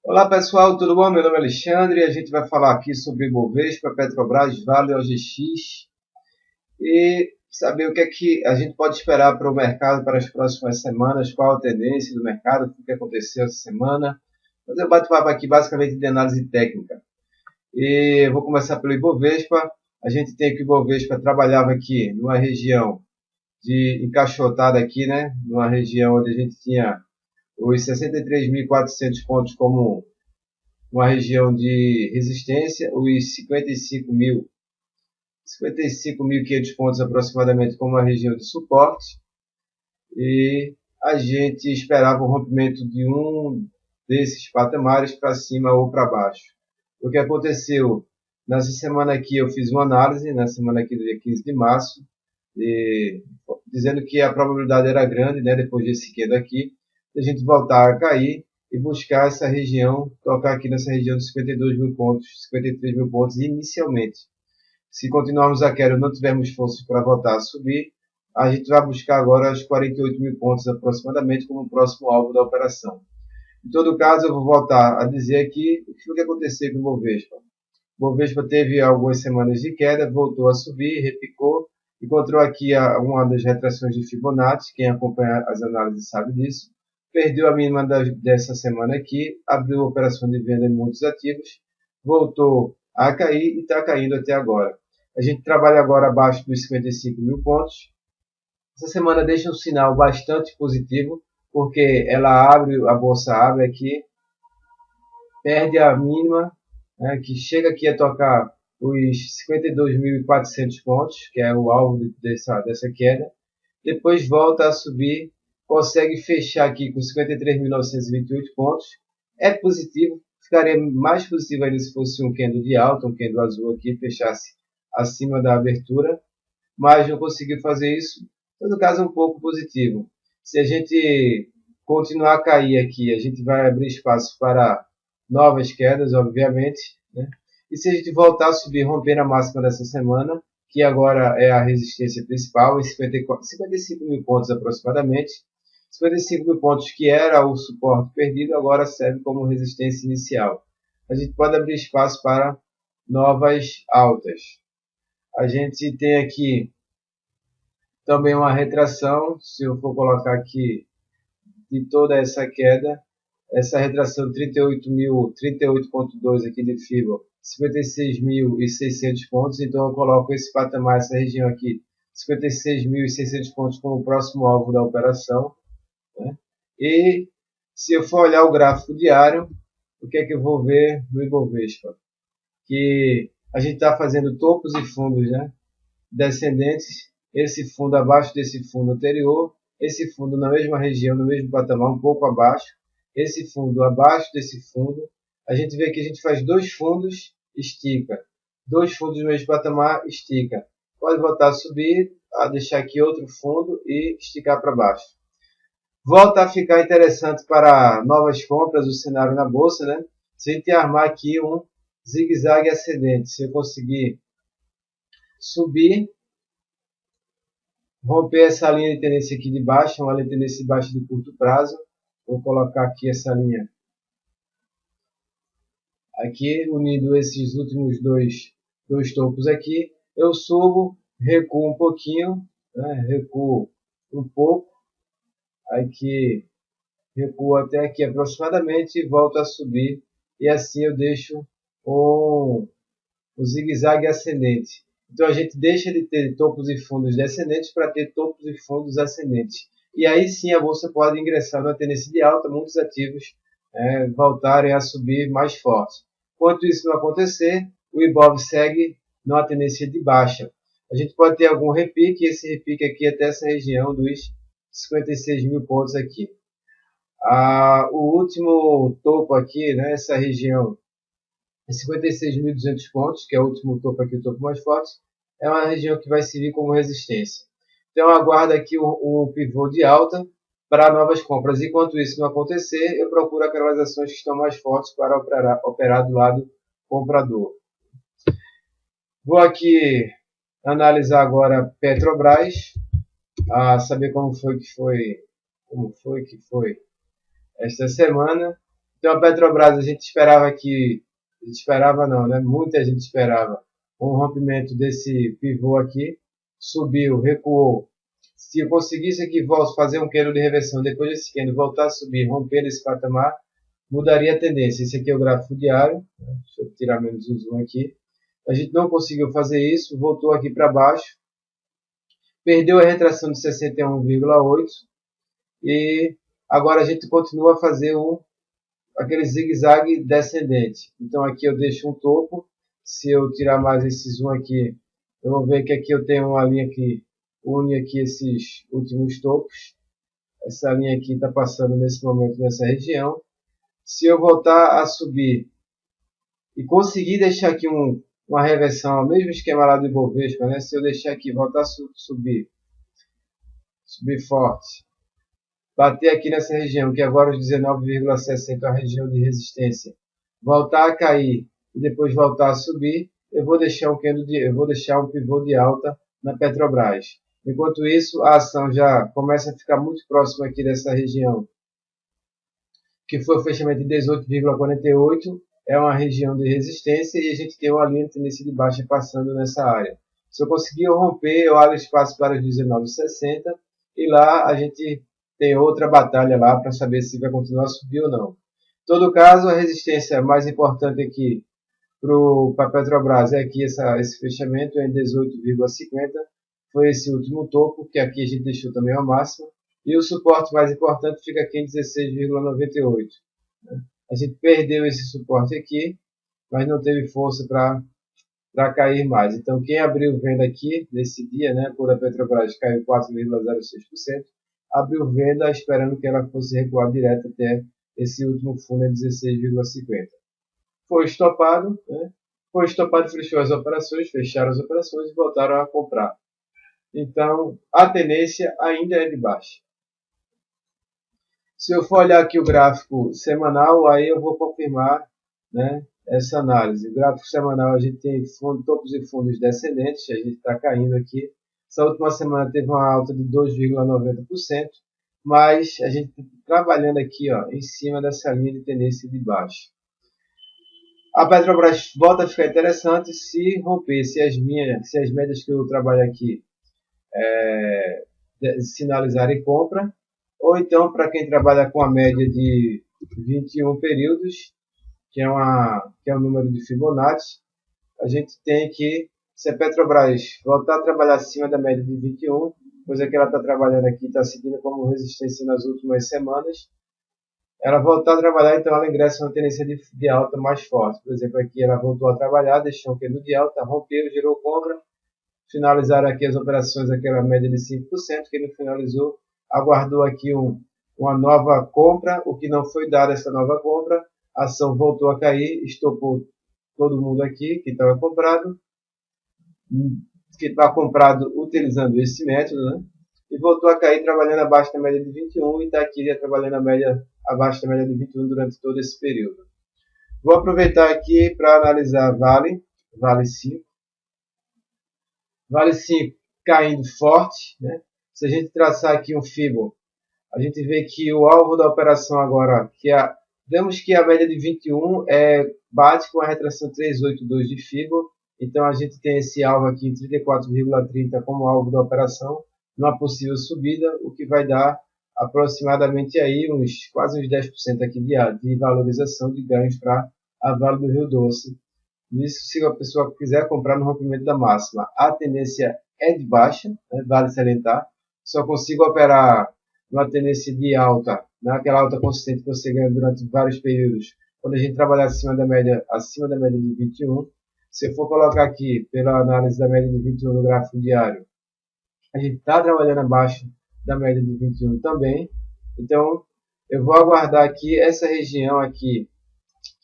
Olá pessoal, tudo bom? Meu nome é Alexandre e a gente vai falar aqui sobre Ibovespa, Petrobras, Vale, OGX e saber o que é que a gente pode esperar para o mercado para as próximas semanas, qual a tendência do mercado, o que aconteceu essa semana. Fazer um bate-papo aqui basicamente de análise técnica. E eu vou começar pelo Ibovespa. A gente tem que o Ibovespa trabalhava aqui numa região de encaixotada aqui, né? Numa região onde a gente tinha os 63.400 pontos como uma região de resistência, os 55.500 pontos aproximadamente como uma região de suporte, e a gente esperava o rompimento de um desses patamares para cima ou para baixo. O que aconteceu? Nessa semana aqui eu fiz uma análise, na semana aqui do dia 15 de março, dizendo que a probabilidade era grande, né, depois desse queda aqui, de a gente voltar a cair e buscar essa região, tocar aqui nessa região de 52 mil pontos, 53 mil pontos inicialmente. Se continuarmos a queda e não tivermos força para voltar a subir, a gente vai buscar agora os 48 mil pontos aproximadamente como próximo alvo da operação. Em todo caso, eu vou voltar a dizer aqui o que foi que aconteceu com o Bovespa. O Bovespa teve algumas semanas de queda, voltou a subir, repicou, encontrou aqui uma das retrações de Fibonacci, quem acompanha as análises sabe disso, perdeu a mínima dessa semana aqui, abriu a operação de venda em muitos ativos, voltou a cair e está caindo até agora. A gente trabalha agora abaixo dos 55 mil pontos. Essa semana deixa um sinal bastante positivo, porque a bolsa abre aqui, perde a mínima, né, que chega aqui a tocar os 52.400 pontos, que é o alvo dessa queda, depois volta a subir, consegue fechar aqui com 53.928 pontos, é positivo, ficaria mais positivo ainda se fosse um candle de alta, um candle azul aqui, fechasse acima da abertura, mas não conseguiu fazer isso, no caso é um pouco positivo. Se a gente continuar a cair aqui, a gente vai abrir espaço para novas quedas, obviamente, né? E se a gente voltar a subir, romper a máxima dessa semana, que agora é a resistência principal, em 55 mil pontos aproximadamente, 55 mil pontos que era o suporte perdido, agora serve como resistência inicial. A gente pode abrir espaço para novas altas. A gente tem aqui também uma retração, se eu for colocar aqui, de toda essa queda, essa retração 38.2 aqui de FIBO, 56.600 pontos, então eu coloco esse patamar, essa região aqui, 56.600 pontos como o próximo alvo da operação, né? E se eu for olhar o gráfico diário, o que é que eu vou ver no Ibovespa? Que a gente está fazendo topos e fundos, né, descendentes, esse fundo abaixo desse fundo anterior, esse fundo na mesma região, no mesmo patamar, um pouco abaixo, esse fundo abaixo desse fundo, a gente vê que a gente faz dois fundos, estica, dois fundos no mesmo patamar, estica, pode voltar a subir, a deixar aqui outro fundo e esticar para baixo. Volta a ficar interessante para novas compras, o cenário na bolsa, né? Se a gente armar aqui um zigue-zague ascendente, se eu conseguir subir, romper essa linha de tendência aqui de baixo, uma linha de tendência de baixo de curto prazo, vou colocar aqui essa linha aqui, unindo esses últimos dois topos aqui, eu subo, recuo um pouquinho, né? Recuo um pouco, aqui recuo até aqui aproximadamente e volto a subir, e assim eu deixo o zigue-zague ascendente. Então a gente deixa de ter topos e fundos descendentes para ter topos e fundos ascendentes. E aí sim a bolsa pode ingressar na tendência de alta, muitos ativos voltarem a subir mais forte. Enquanto isso não acontecer, o Ibov segue numa tendência de baixa. A gente pode ter algum repique, esse repique aqui até essa região dos 56 mil pontos aqui. O último topo aqui, né, essa região, 56.200 pontos, que é o último topo aqui, o topo mais forte, é uma região que vai servir como resistência. Então, aguardo aqui o pivô de alta para novas compras. Enquanto isso não acontecer, eu procuro aquelas ações que estão mais fortes para operar do lado comprador. Vou aqui analisar agora Petrobras, saber como foi que foi esta semana. Então a Petrobras, a gente esperava não, né? Muita gente esperava um rompimento desse pivô aqui, subiu, recuou. Se eu conseguisse aqui fazer um candle de reversão, depois desse candle voltar a subir, romper esse patamar, mudaria a tendência. Esse aqui é o gráfico diário, deixa eu tirar menos o zoom aqui. A gente não conseguiu fazer isso, voltou aqui para baixo, perdeu a retração de 61,8 e agora a gente continua a fazer aquele zigue-zague descendente. Então aqui eu deixo um topo, se eu tirar mais esse zoom aqui, eu vou ver que aqui eu tenho uma linha que une aqui esses últimos topos. Essa linha aqui está passando nesse momento nessa região. Se eu voltar a subir e conseguir deixar aqui uma reversão, ao mesmo esquema lá do Ibovespa, né? Se eu deixar aqui, voltar a subir forte, bater aqui nessa região, que agora os 19,60 é a região de resistência, voltar a cair e depois voltar a subir, eu vou deixar um pivô de alta na Petrobras. Enquanto isso, a ação já começa a ficar muito próxima aqui dessa região, que foi o fechamento de 18,48, é uma região de resistência e a gente tem uma linha de tendência de baixa passando nessa área. Se eu conseguir romper, eu abro espaço para os 19,60 e lá a gente tem outra batalha lá para saber se vai continuar a subir ou não. Em todo caso, a resistência mais importante aqui para a Petrobras é aqui esse fechamento em 18,50, foi esse último topo, que aqui a gente deixou também a máxima, e o suporte mais importante fica aqui em 16,98. A gente perdeu esse suporte aqui, mas não teve força para cair mais. Então, quem abriu venda aqui nesse dia, né, quando a Petrobras caiu 4,06%, abriu venda esperando que ela fosse recuar direto até esse último fundo em 16,50. Foi estopado, né? Foi estopado, fechou as operações, fecharam as operações e voltaram a comprar. Então, a tendência ainda é de baixa. Se eu for olhar aqui o gráfico semanal, aí eu vou confirmar, né, essa análise. O gráfico semanal a gente tem topos e fundos descendentes, a gente está caindo aqui. Essa última semana teve uma alta de 2,90%, mas a gente está trabalhando aqui ó, em cima dessa linha de tendência de baixa. A Petrobras volta a ficar interessante se romper, se as médias que eu trabalho aqui sinalizarem compra, ou então para quem trabalha com a média de 21 períodos, que é um número de Fibonacci, a gente tem que, se a Petrobras voltar a trabalhar acima da média de 21, coisa que ela está trabalhando aqui, está seguindo como resistência nas últimas semanas, ela voltar a trabalhar, então ela ingressa numa tendência de alta mais forte. Por exemplo, aqui ela voltou a trabalhar, deixou um candle de alta, rompeu, gerou compra, finalizaram aqui as operações, aquela média de 5%, que não finalizou, aguardou aqui uma nova compra, o que não foi dado essa nova compra, a ação voltou a cair, estopou todo mundo aqui que estava comprado, que está comprado utilizando esse método, né? E voltou a cair trabalhando abaixo da média de 21 e está aqui trabalhando abaixo da média de 21 durante todo esse período. Vou aproveitar aqui para analisar Vale 5. Vale 5 caindo forte, né? Se a gente traçar aqui um Fibo, a gente vê que o alvo da operação agora, vemos que a média de 21 bate com a retração 382 de Fibo, então a gente tem esse alvo aqui em 34,30 como alvo da operação, numa possível subida, o que vai dar aproximadamente aí quase uns 10% aqui de valorização de ganhos para a Vale do Rio Doce. Isso se a pessoa quiser comprar no rompimento da máxima. A tendência é de baixa, né? Vale salientar. Só consigo operar numa tendência de alta, naquela alta consistente que você ganha durante vários períodos, quando a gente trabalhar acima da média de 21. Se eu for colocar aqui, pela análise da média de 21 no gráfico diário, a gente está trabalhando abaixo da média de 21 também. Então, eu vou aguardar aqui essa região aqui,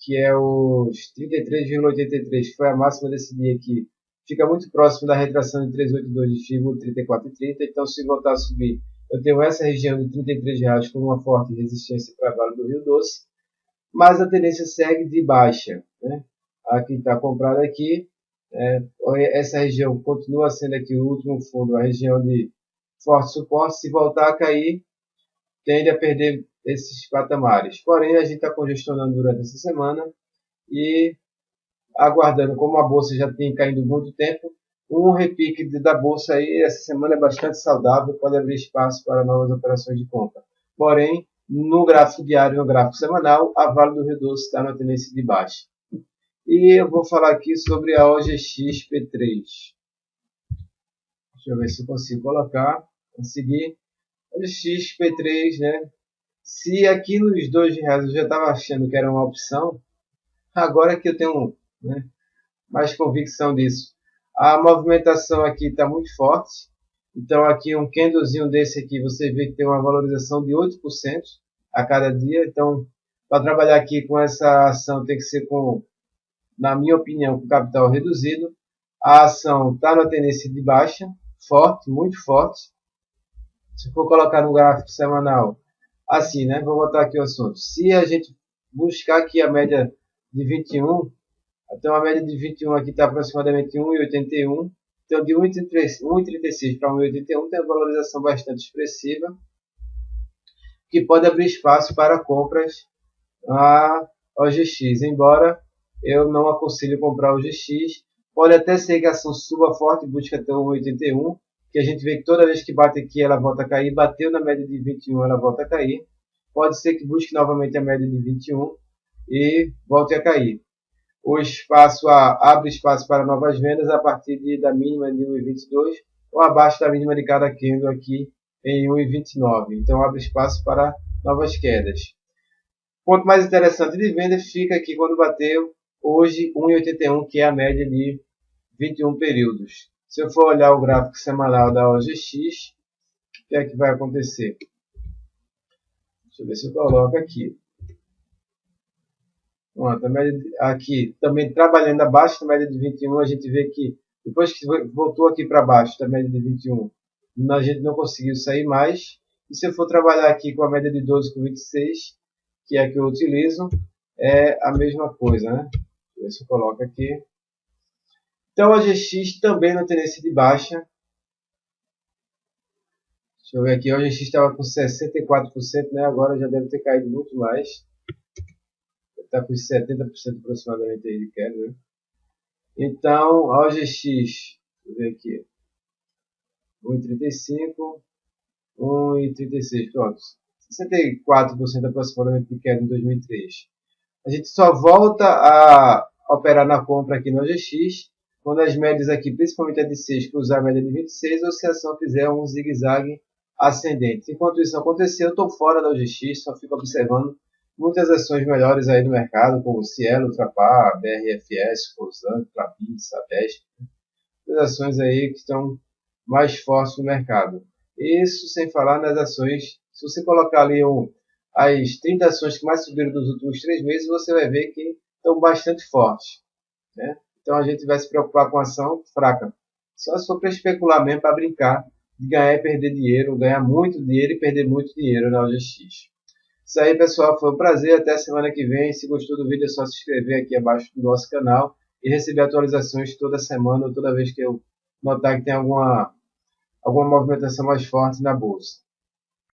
que é os 33,83, que foi a máxima desse dia aqui, fica muito próximo da retração de 382 de FIBO, 34,30. Então, se voltar a subir, eu tenho essa região de R$33 como uma forte resistência para a Vale do Rio Doce, mas a tendência segue de baixa, né? Aqui está comprado aqui, essa região continua sendo aqui o último fundo, a região de forte suporte. Se voltar a cair, tende a perder esses patamares. Porém, a gente está congestionando durante essa semana e aguardando, como a bolsa já tem caído muito tempo, um repique da bolsa aí essa semana é bastante saudável, pode abrir espaço para novas operações de compra. Porém, no gráfico diário e no gráfico semanal, a Vale do Rio Doce está na tendência de baixa. E eu vou falar aqui sobre a OGX P3. Deixa eu ver se eu consigo colocar. Conseguir. OGX P3, né? Se aqui nos R$ 2 eu já estava achando que era uma opção, agora que eu tenho, né, mais convicção disso. A movimentação aqui está muito forte. Então aqui um candlezinho desse aqui, você vê que tem uma valorização de 8% a cada dia. Então, para trabalhar aqui com essa ação tem que ser com, na minha opinião, com capital reduzido. A ação está na tendência de baixa, forte, muito forte. Se for colocar no gráfico semanal, assim, né? Vou botar aqui o assunto. Se a gente buscar aqui a média de 21, então a média de 21 aqui está aproximadamente 1,81. Então de 1,36 para 1,81 tem uma valorização bastante expressiva, que pode abrir espaço para compras a OGX. Embora eu não aconselho comprar o OGX, pode até ser que a ação suba forte e busque até o 1,81, que a gente vê que toda vez que bate aqui ela volta a cair, bateu na média de 21 ela volta a cair. Pode ser que busque novamente a média de 21 e volte a cair. O espaço abre espaço para novas vendas a partir da mínima de 1,22 ou abaixo da mínima de cada candle aqui em 1,29. Então abre espaço para novas quedas. O ponto mais interessante de venda fica aqui quando bateu hoje 1,81, que é a média de 21 períodos. Se eu for olhar o gráfico semanal da OGX, o que é que vai acontecer? Deixa eu ver se eu coloco aqui. Pronto, a média aqui também trabalhando abaixo da média de 21, a gente vê que depois que voltou aqui para baixo da média de 21, a gente não conseguiu sair mais. E se eu for trabalhar aqui com a média de 12,26, que é a que eu utilizo, é a mesma coisa, né? Deixa eu ver se eu coloco aqui. Então a GX também na tendência de baixa. Deixa eu ver aqui, a GX estava com 64%, né? Agora já deve ter caído muito mais. Está com 70% aproximadamente aí de queda, né? Então, a OGX, deixa eu ver aqui, 1,35, 1,36, pronto. 64% aproximadamente de queda em 2003. A gente só volta a operar na compra aqui no OGX quando as médias aqui, principalmente a de 6, cruzar a média de 26 ou se a ação fizer um zigue-zague ascendente. Enquanto isso não acontecer, eu estou fora da OGX, só fico observando muitas ações melhores aí no mercado, como Cielo, Ultrapar, BRFS, Cosan, Clabin, Sabesp. As ações aí que estão mais fortes no mercado. Isso sem falar nas ações, se você colocar ali as 30 ações que mais subiram nos últimos 3 meses, você vai ver que estão bastante fortes, né? Então a gente vai se preocupar com ação fraca. Só se for para especular mesmo, para brincar de ganhar e perder dinheiro, ganhar muito dinheiro e perder muito dinheiro na OGX. Isso aí, pessoal, foi um prazer. Até a semana que vem. Se gostou do vídeo, é só se inscrever aqui abaixo do nosso canal e receber atualizações toda semana ou toda vez que eu notar que tem alguma movimentação mais forte na bolsa.